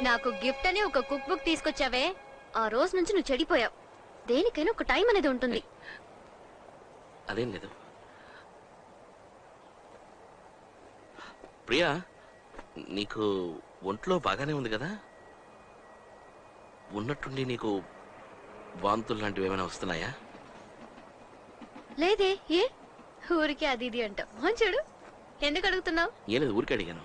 నాకు గిఫ్ట్ అని ఒక కుక్ బుక్ తీసుకొచ్చావే, ఆ రోజు నుంచి నువ్వు చెడిపోయావు. దేనికైనా ఒక టైం అనేది ఉంటుంది. అదేం లేదు ప్రియా, నీకు ఒంట్లో బాగానే ఉంది కదా? ఉన్నట్టుండి నీకు వాంతులు లాంటివి ఏమైనా వస్తున్నాయా? లేదే. ఏ ఊరికే అది ఇది అంటావు. చూడు, ఎందుకు అడుగుతున్నావు? ఏం లేదు, ఊరికి అడిగాను.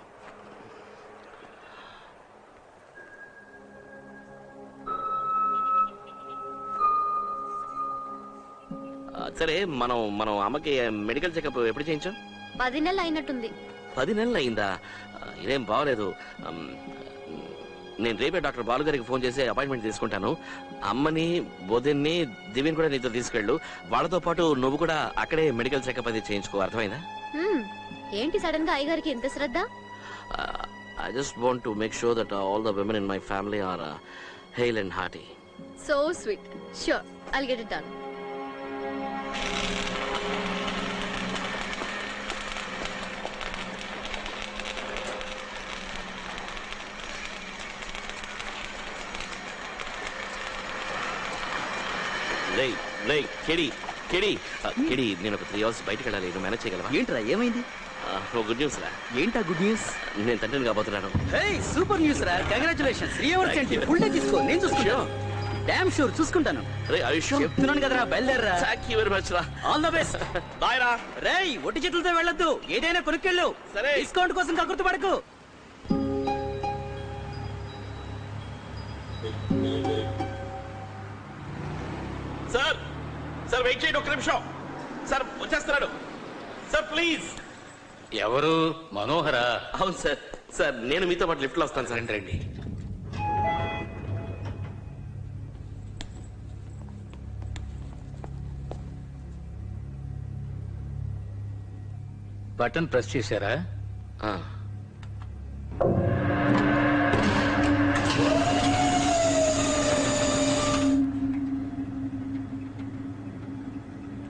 సరే, మనం అమ్మకి మెడికల్ చెకప్ ఎప్పుడు చేయించాం? 10 నెలలు అయినట్టుంది. 10 నెలలు అయిందా? ఇదేం బాగలేదు. నేను రేపే డాక్టర్ బాలు గారికి ఫోన్ చేసి అపాయింట్మెంట్ తీసుకుంటాను. అమ్మని, బోధిని, దివ్యని కూడా నీతో తీసుకెళ్ళు. వాళ్ళతో పాటు నువ్వు కూడా అక్కడే మెడికల్ చెకప్ అది చేయించుకో. అర్థమైందా? ఏంటి సడన్ గా అయ్యగారికి ఎంత శ్రద్ధ? I just want to make sure that all the women in my family are hale and hearty. So sweet. Sure, I'll get it done. KD, నేను ఒక 3 hours బయటకు వెళ్ళాలి. నువ్వు మేనేజ్ చేయగలవా? ఏంట్రా, ఏమైంది? గుడ్ న్యూస్ రా. ఏంటా గుడ్ న్యూస్? నేను తండ్రిని కాబోతున్నాను. సూపర్ న్యూస్ రా, కంగ్రాచులేషన్స్. 3 hours ఏంటి, ఫుల్ డే తీసుకో, నేను చూసుకుంటాను. డామ్ షూర్ చూసుకుంటాను. చెప్తున్నాను కదరా, బయలుదేరరా. థాంక్యూ వెరీ మచ్ రా. All the best. బాయ్ రా. రేయ్, ఒట్టి చేతులతో వెళ్ళొద్దు, ఏదైనా కొనుక్కెళ్ళు. సరే. డిస్కౌంట్ కోసం కకృతి పడకు. సార్ వెయిట్ చేయండి, ఒక్క నిమిషం. సార్ వచ్చేస్తున్నాడు. Sir please. ఎవరు? మనోహరా? అవును సార్. సార్ నేను మీతో పాటు లిఫ్ట్లో వస్తాను సార్. రండి. బటన్ ప్రెస్ చేశారా?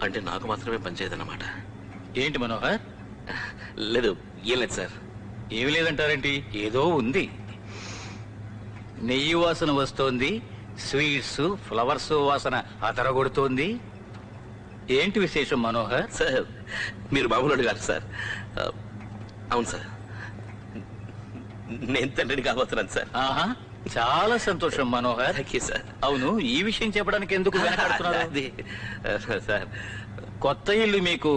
అంటే నాకు మాత్రమే పనిచేయదన్నమాట. ఏంటి మనోహర్? లేదు, ఏం లేదు సార్. ఏమి లేదంటారేంటి? ఏదో ఉంది. నెయ్యి వాసన వస్తోంది, స్వీట్స్, ఫ్లవర్స్ వాసన అదరగొడుతోంది. ఏంటి విశేషం మనోహర్? సార్ మీరు బాబులోడు గారు సార్. అవును సార్, నేను తండ్రిని కాబోతున్నాను సార్. ఆహా, చాలా సంతోషం మనోహర్. Thank you sir. అవును, ఈ విషయం చెప్పడానికి ఎందుకు వెనకాడుతున్నారు? అది సార్, కొత్త ఇల్లు మీకు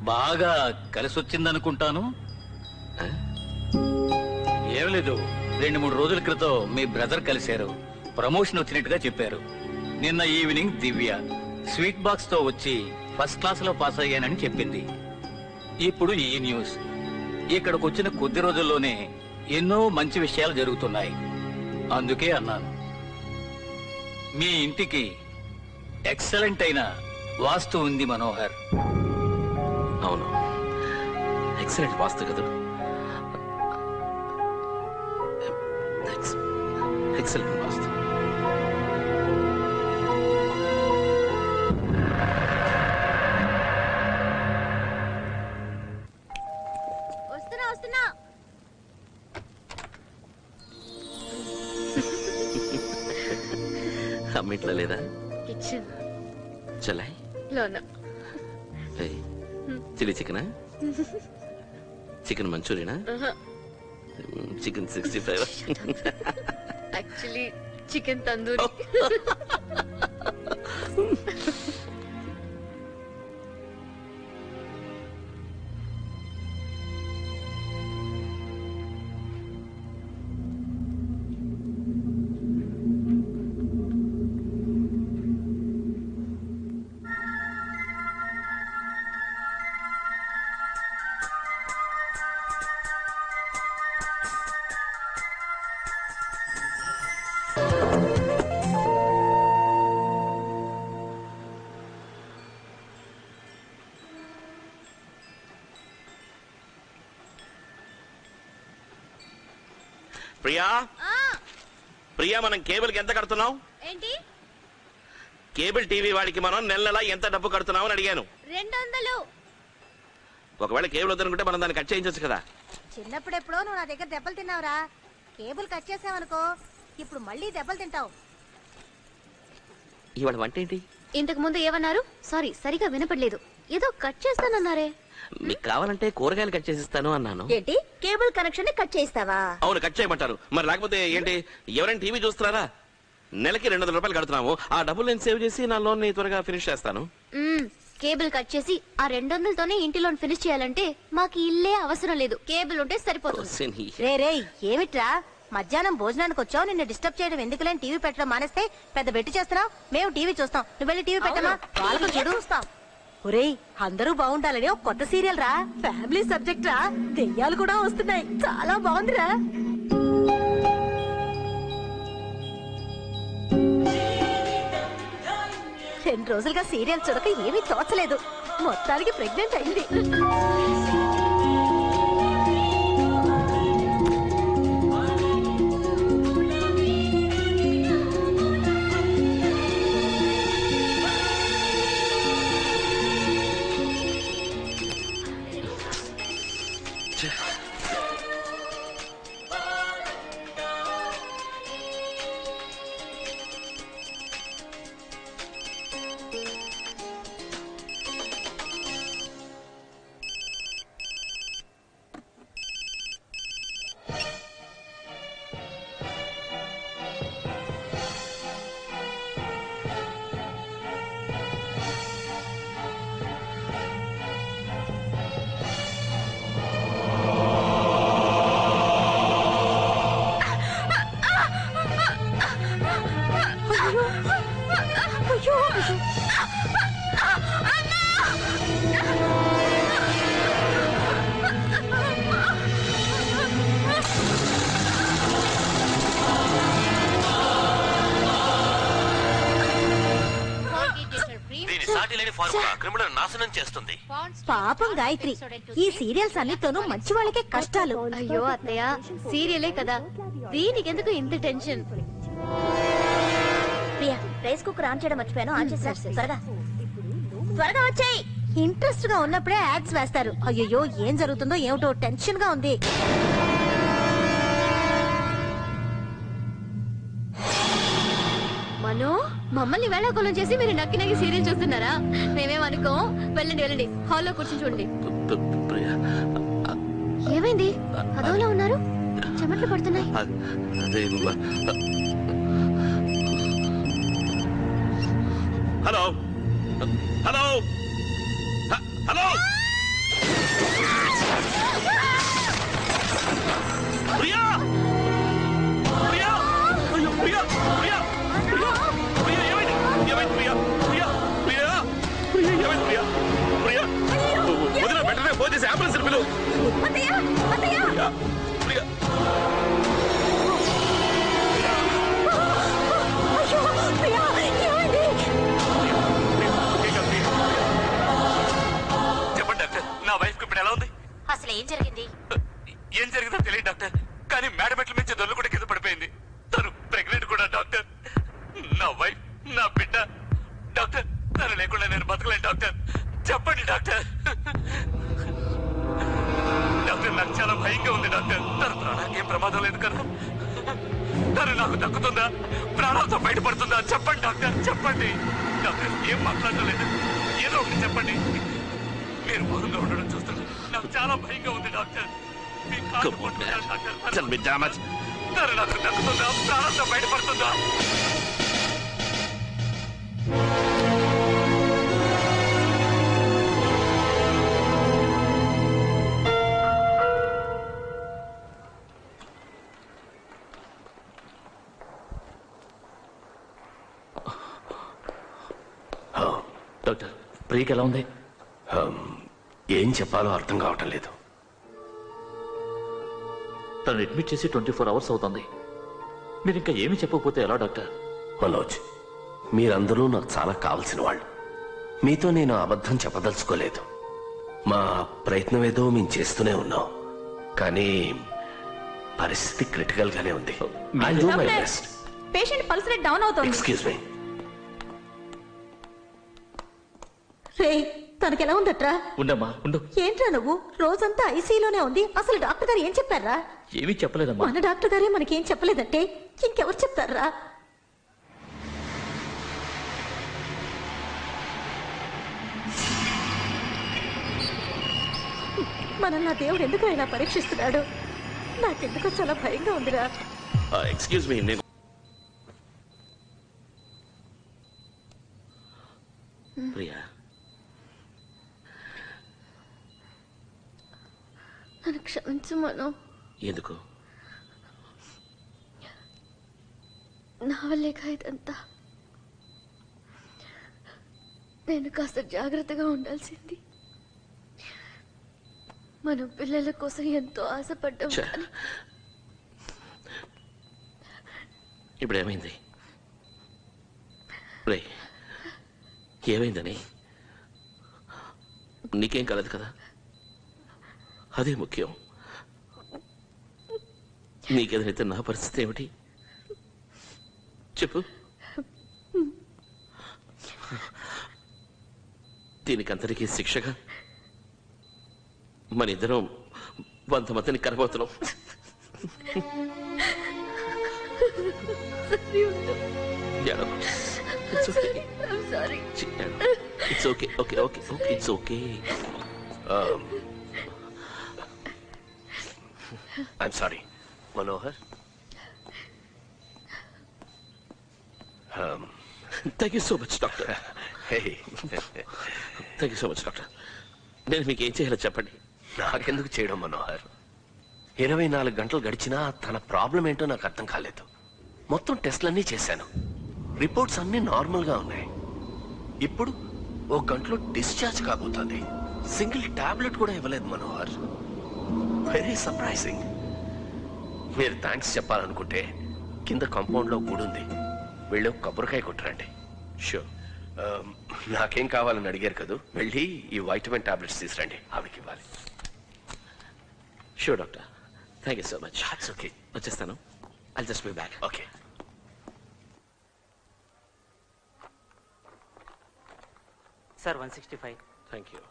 బాగా కలిసి వచ్చిందనుకుంటాను. ఏం లేదు, 2-3 రోజుల క్రితం మీ బ్రదర్ కలిశారు. ప్రమోషన్ వచ్చినట్టుగా చెప్పారు. నిన్న ఈవినింగ్ దివ్య స్వీట్ బాక్స్ తో వచ్చి ఫస్ట్ క్లాస్ లో పాస్ అయ్యానని చెప్పింది. ఇప్పుడు ఈ న్యూస్. ఇక్కడికి వచ్చిన కొద్ది రోజుల్లోనే ఎన్నో మంచి విషయాలు జరుగుతున్నాయి. అందుకే అన్నాను, మీ ఇంటికి ఎక్సలెంట్ అయిన వాస్తు ఉంది మనోహర్. అవును, ఎక్సలెంట్ వాస్తు కదా. ఎక్సలెంట్ వాస్తు. వస్తున్నా. అమ్మిట్లో లేదా? కిచెన్ చలాయ్ లోనా. చిల్లీ చికెనా? చికెన్ మంచూరియనా? Chicken 65? Actually chicken tandoori. Priya, Priya, మనం కేబుల్ కి ఎంత కడుతున్నావు? ఏంటి? కేబుల్ టీవీ వాడికి మనం నెల ఎంత డబ్బు కడుతున్నావు అని అడిగాను. 200. ఒకవేళ కేబుల్ వద్దనుకుంటే మనం దాన్ని కట్ చేయించవచ్చు కదా. చిన్నప్పుడు ఎప్పుడో నువ్వు నా దగ్గర దెబ్బలు తిన్నావురా. కేబుల్ కట్ చేసావనుకో ఇప్పుడు మళ్ళీ దెబ్బలు తింటావు. ఇవాళ వంట ఏంటి? ఇంతకు ముందు ఏమన్నారు? సారీ, సరిగా వినపడలేదు. ఏదో కట్ చేస్తానన్నారే. మీకు కావాలంటే కూరగాయలు కట్ చేసిస్తాను అన్నాను. ఏంటి కేబుల్ కనెక్షన్ కట్ చేస్తావా? అవును, కట్ చేయమంటారు. మరి లేకపోతే ఏంటి? ఎవరైనా టీవీ చూస్తున్నారా? నెలకి 200 రూపాయలు కడుతున్నాము. ఆ డబ్బులు నేను సేవ్ చేసి నా లోన్ ని త్వరగా ఫినిష్ చేస్తాను. కేబుల్ కట్ చేసి ఆ 200తోనే ఇంటి లోన్ ఫినిష్ చేయాలంటే మాకు ఇల్లే అవసరం లేదు, కేబుల్ ఉంటే సరిపోతుంది. రే ఏమిట్రా మధ్యాహ్నం భోజనానికి వచ్చావు, నిన్ను డిస్టర్బ్ చేయడం ఎందుకులేని టీవీ పెట్టడం మానేస్తే పెద్ద బెట్టి చేస్తున్నావు. మేము టీవీ చూస్తాం, నువ్వు వెళ్ళి టీవీ పెట్టమా? వాళ్ళకు చెడు చూస్తాం. ఒరేయ్ అందరూ బాగుండాలని ఒక కొత్త సీరియల్ రా, ఫ్యామిలీ సబ్జెక్ట్ రా, దెయ్యాలు కూడా వస్తున్నాయి, చాలా బాగుందిరా. రెండు రోజులుగా సీరియల్ చూడక ఏమీ తోచలేదు, మొత్తానికి ప్రెగ్నెంట్ అయింది. పాపం గాయత్రి, ఈ సీరియల్స్ అన్నిటితోనూ మంచి వాళ్ళకే కష్టాలు. అయ్యో అత్తయ్య, సీరియలే కదా, దీనికి ఎందుకు ఇంత tension? Priya rice cooker on చేయడం మర్చిపోయాను, ఆన్ చేశారు. త్వరగా వచ్చాయి. ఇంట్రెస్ట్ గా ఉన్నప్పుడే యాడ్స్ వేస్తారు. అయ్యో ఏం జరుగుతుందో ఏమిటో టెన్షన్ గా ఉంది. మనో మమ్మల్ని వేళాకోళం చేసి మీరు నక్కి నక్కి సీరియల్ చూస్తున్నారా? మేమేమనుకో. వెళ్ళండి వెళ్ళండి, హాల్లో కూర్చొని చూడండి. ఏమైంది? అదోలా ఉన్నారు, చెమట్లు పడుతున్నాయి. Hello hello hello, Priya Priya, అయ్యో ప్రియా ప్రియా ప్రియా ప్రియా, ఏమైంది? ఏమైంది ప్రియా? ప్రియా ప్రియా ప్రియా, ఏమైంది ప్రియా? ప్రియా వదిన, వెంటనే ఫోన్ చేసి అంబులెన్స్ పిలువు. ప్రియా ప్రియా నా వైఫ్ కి ఇప్పుడు ఎలా ఉంది? అసలు ఏం జరిగింది? ఏం జరిగిందో తెలియదు డాక్టర్, కానీ మేడ మెట్ల నుంచి దొల్లు కూడా కింద పడిపోయింది. తను ప్రెగ్నెంట్ కూడా డాక్టర్. నా వైఫ్, నా బిడ్డ డాక్టర్. తను లేకుండా నేను బతకలేను డాక్టర్. చెప్పండి డాక్టర్. డాక్టర్ నాకు చాలా భయంగా ఉంది డాక్టర్. తన ప్రాణానికి ఏం ప్రమాదం లేదు కదా? తను నాకు దక్కుతుందా? ప్రాణాలతో బయటపడుతుందా? చెప్పండి డాక్టర్, చెప్పండి డాక్టర్. ఏం మాట్లాడలేదు, ఏదో ఒకటి చెప్పండి. మీరు మౌనంగా ఉండడం చూస్తుంటే నాకు చాలా భయంగా ఉంది డాక్టర్. తను నాకు దక్కుతుందా? ప్రాణాలతో బయటపడుతుందా? డాక్టర్, ప్రియకి ఎలా ఉంది? ఏం చెప్పాలో అర్థం కావటం లేదు. తను అడ్మిట్ చేసి 24 అవర్స్ అవుతుంది. మీరు ఇంకా ఏమి చెప్పకపోతే ఎలా డాక్టర్? మనోజ్, మీరందరూ నాకు చాలా కావలసిన వాళ్ళు. మీతో నేను అబద్ధం చెప్పదలుచుకోలేదు. మా ప్రయత్నం ఏదో మేము చేస్తూనే ఉన్నాం, కానీ పరిస్థితి క్రిటికల్ గానే ఉంది. I'll do my best. Patient pulse rate down అవుతోంది. Excuse me. తనకెలా ఉందట్రా? ఉండమ్మా ఉండు. ఏంట్రా నువ్వు? రోజంతా ఐసీలోనే ఉంది. అసలు డాక్టర్ గారు ఏం చెప్పారా? ఏమీ చెప్పలేదమ్మా. మన డాక్టర్ గారే మనకేం చెప్పలేదంటే ఇంకెవరు చెప్తారా? మనల్ని దేవుడు ఎందుకు ఇలా పరీక్షిస్తున్నాడు? నాకెందుకో చాలా భయంగా ఉందిరా. ఎక్స్క్యూజ్ మీ, నేను ప్రియా, నన్ను క్షమించు మనో. ఎందుకు? నా వల్లేగా ఇదంతా. నేను కాస్త జాగ్రత్తగా ఉండాల్సింది. మనం పిల్లల కోసం ఎంతో ఆశపడ్డాం. ఇప్పుడు ఏమైంది? ఏమైందని? నీకేం కలదు కదా, అదే ముఖ్యం. నీకేదైతే నా పరిస్థితి ఏమిటి చెప్పు. దీనికంతటికీ శిక్షగా మన ఇద్దరం 100 మందిని కనబోతున్నాం. It's okay. It's okay. I'm sorry. Manohar. Thank you so much, doctor. Hey. Thank you so much, doctor. నేను మీకు ఏం చేయాలో చెప్పండి. నాకెందుకు చేయడం మనోహర్? 24 గంటలు గడిచినా తన ప్రాబ్లం ఏంటో నాకు అర్థం కాలేదు. మొత్తం టెస్ట్లన్నీ చేశాను, రిపోర్ట్స్ అన్నీ నార్మల్గా ఉన్నాయి. ఇప్పుడు 1 గంటలో డిశ్చార్జ్ కాబోతుంది. సింగిల్ టాబ్లెట్ కూడా ఇవ్వలేదు మనోహర్. Very surprising. మీరు థ్యాంక్స్ చెప్పాలనుకుంటే కింద కాంపౌండ్లో గుడి ఉంది, వెళ్ళి కొబ్బరికాయ కొట్టరండి. షూర్. నాకేం కావాలని అడిగారు కదా, వెళ్ళి ఈ వైటమిన్ టాబ్లెట్స్ తీసురండి, ఆవిడకి ఇవ్వాలి. Sure doctor. Thank you so much. It's okay. వచ్చేస్తాను. I'll just be back. Okay. Sir 165. Thank you.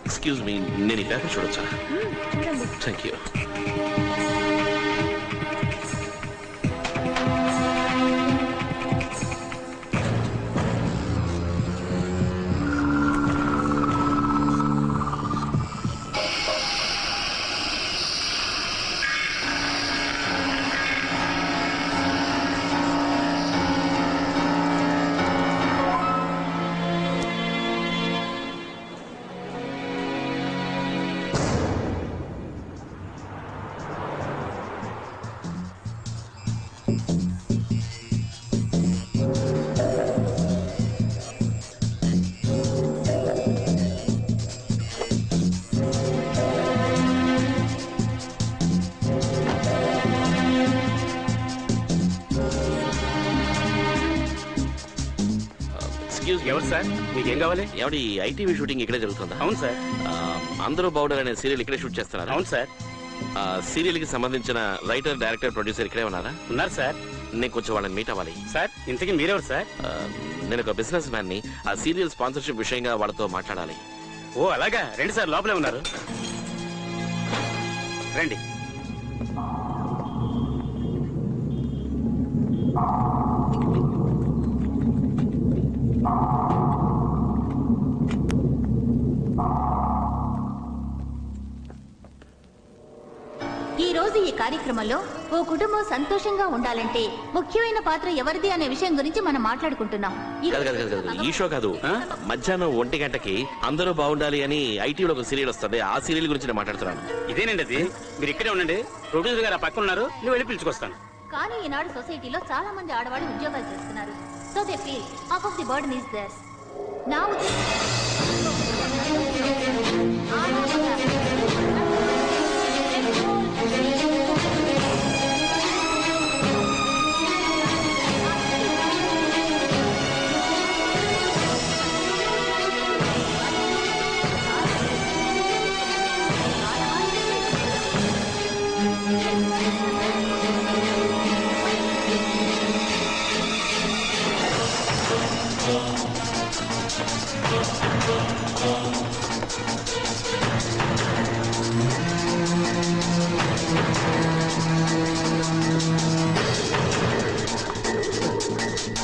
Excuse me, నేను ఈ పేపర్ చూడొచ్చా? Thank you. ఎవరు సార్? మీకేం కావాలి? ఎవడి ఐటీవీ షూటింగ్ ఇక్కడే జరుగుతుందా? అవును సార్. అందరూ బౌడర్ అనే సీరియల్ ఇక్కడే షూట్ చేస్తున్నారు? అవును సార్. సీరియల్ కి సంబంధించిన రైటర్, డైరెక్టర్, ప్రొడ్యూసర్ ఇక్కడే ఉన్నారా? ఉన్నారు సార్. నేను కొంచెం వాళ్ళని మీట్ అవ్వాలి. సార్ ఇంతకీ మీరెవరు సార్? నేను ఒక బిజినెస్ మ్యాన్ ని. ఆ సీరియల్ స్పాన్సర్షిప్ విషయంగా వాళ్ళతో మాట్లాడాలి. ఓ అలాగా, రండి సార్, లోపలే ఉన్నారు, రండి. ఈ రోజు ఈ కార్యక్రమంలో ఓ కుటుంబం సంతోషంగా ఉండాలంటే ముఖ్యమైన పాత్ర ఎవరిది అనే విషయం గురించి మనం మాట్లాడుకుంటున్నాం. ఈ షో కాదు, మధ్యాహ్నం 1 గంటకి అందరూ బాగుండాలి అని ఐటీలో ఒక సీరియల్ వస్తుంది. ఆ సీరియల్ గురించి నేను మాట్లాడుతున్నాను. ఇదేనండి అది. మీరు ఇక్కడే ఉండండి, ప్రొడ్యూసర్ గారు పక్కన ఉన్నారు, నేను వెళ్ళి పిలుచుకొస్తాను. కానీ ఈనాడు సొసైటీలో చాలా మంది ఆడవాళ్ళు ఉద్యోగాలు చేస్తున్నారు. So they feel half of the burden is there's. నా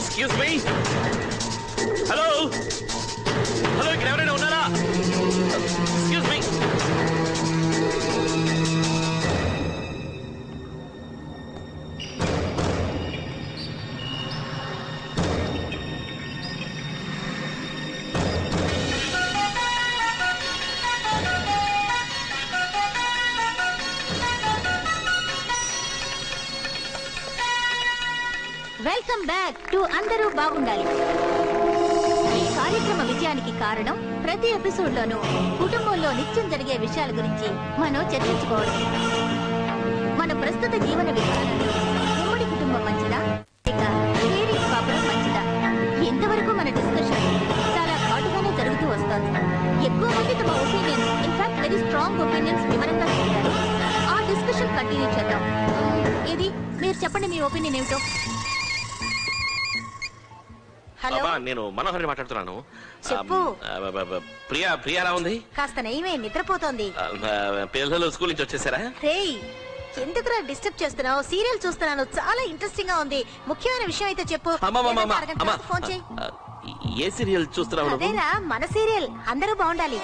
ఎక్స్క్యూజ్ మీ. హలో హలో, ఇక్కడ ఎవరైనా ఉన్నారా? Excuse me. Welcome back to అందరూ బాగుండాలి. ఈ కార్యక్రమ విజయానికి కారణం ప్రతి ఎపిసోడ్ లోనూ కుటుంబంలో నిత్యం జరిగే విషయాల గురించి మనం చర్చించుకోవడం. మన ప్రస్తుత జీవన విధానంలో ఉమ్మడి కుటుంబం మంచిదా ఇక షేరింగ్ కాపురం మంచిదా? ఇంతవరకు మన డిస్కషన్ చాలా ఘాటుగానే జరుగుతూ వస్తోంది. ఎక్కువ మంది తమ opinions, in fact very strong opinions వివరంగా చెప్పారు. ఆ డిస్కషన్ కంటిన్యూ చేద్దాం. ఇది మీరు చెప్పండి, మీ ఒపీనియన్ ఏమిటో. హలో, నేను మనోహర్ని మాట్లాడుతున్నాను. చెప్పు. ప్రియా ఎలా ఉంది? కాస్త నయమే, నిద్రపోతోంది. పిల్లలు స్కూల్ నుంచి వచ్చేసారా? రేయ్, ఎందుకురా డిస్టర్బ్ చేస్తున్నావు? సీరియల్ చూస్తున్నాను, చాలా ఇంట్రెస్టింగ్ గా ఉంది. ముఖ్యమైన విషయం అయితే చెప్పు. అరగంట ఫోన్ చేయి. ఏ సీరియల్ చూస్తున్నావు? అదేరా మన సీరియల్ అందరూ బాగుండాలి.